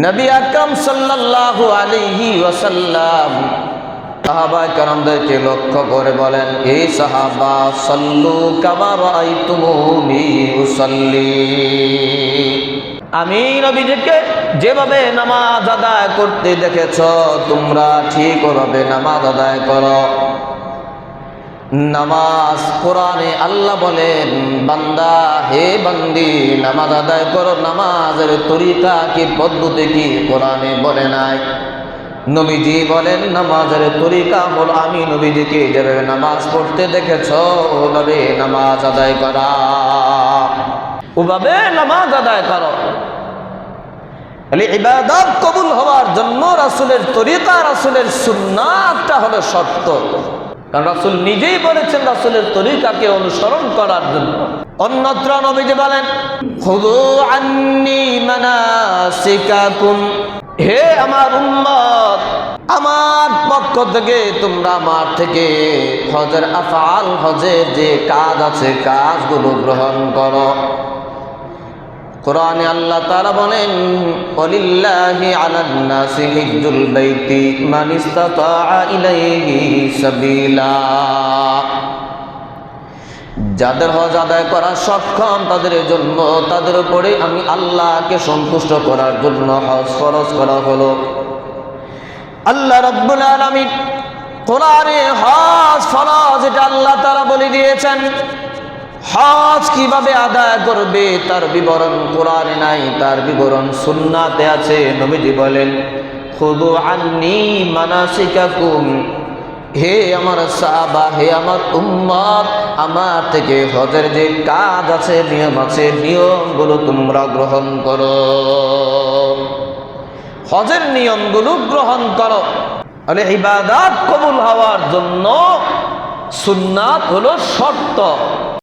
নবী আকরাম সাল্লাল্লাহু আলাইহি ওয়াসাল্লাম সাহাবায়ে কেরামদেরকে লক্ষ্য করে বলেন, এই সাহাবা, সাল্লু কামা রাআইতুমুনি উসাল্লি। আমি নবীজিকে যেভাবে নামাজ আদায় করতে দেখেছ, তোমরা ঠিক ওভাবে নামাজ আদায় করো। নামাজ, কোরআনে আল্লাহ বলেন, বান্দা হে বান্দি, নামাজ আদায় করো। নামাজের তরিকা কি, পদ্ধতি কি কোরআনে বলে নাই। নবীজি বলেন, নামাজের তরিকা হল আমি নবীজিকে যেভাবে নামাজ পড়তে দেখেছ ওভাবে নামাজ আদায় করা, ওভাবে নামাজ আদায় করো। ইবাদত কবুল হওয়ার জন্য রাসূলের তরিকা, রাসূলের সুন্নাতটা হলো শর্ত। কারণ রাসূল নিজেই বলেছেন রাসূলের তরিকাকে অনুসরণ করার জন্য। অন্যত্র নবীজি বলেন, খুযু আন্নী মানাসিকাকুম, হে আমার উম্মত, আমার পক্ষ থেকে তোমরা আমার থেকে হজের আফআল, হজের যে কাজ আছে কাজগুলো গ্রহণ করো। কোরআনে আল্লাহ তাআলা বলেন, ওয়ালিল্লাহি আলান নাসি হিজ্জুল বাইতি মান ইসতাতাআ ইলাইহি সাবিলা। যাদের হজ আদায় করা সক্ষম তাদের জন্য, তাদের উপরে আমি আল্লাহকে সন্তুষ্ট করার জন্য হজ ফরজ করা হলো। আল্লাহ রাব্বুল আলামিন কোরআনে হজ ফরজ এটা আল্লাহ তাআলা বলে দিয়েছেন। হজ কিভাবে আদায় করবে তার বিবরণ কোরআনে নাই, তার বিবরণ সুন্নাতে আছে। নবীজি বলেন, খুযু আন্নী মানাসিকাকুম, হে আমার সাহাবা, হে আমার উম্মত, আমার থেকে হজের যে কাজ আছে, নিয়ম আছে, নিয়মগুলো তোমরা গ্রহণ করো। হজের নিয়মগুলো গ্রহণ করো। তাহলে ইবাদত কবুল হওয়ার জন্য সুন্নাত হলো শর্ত।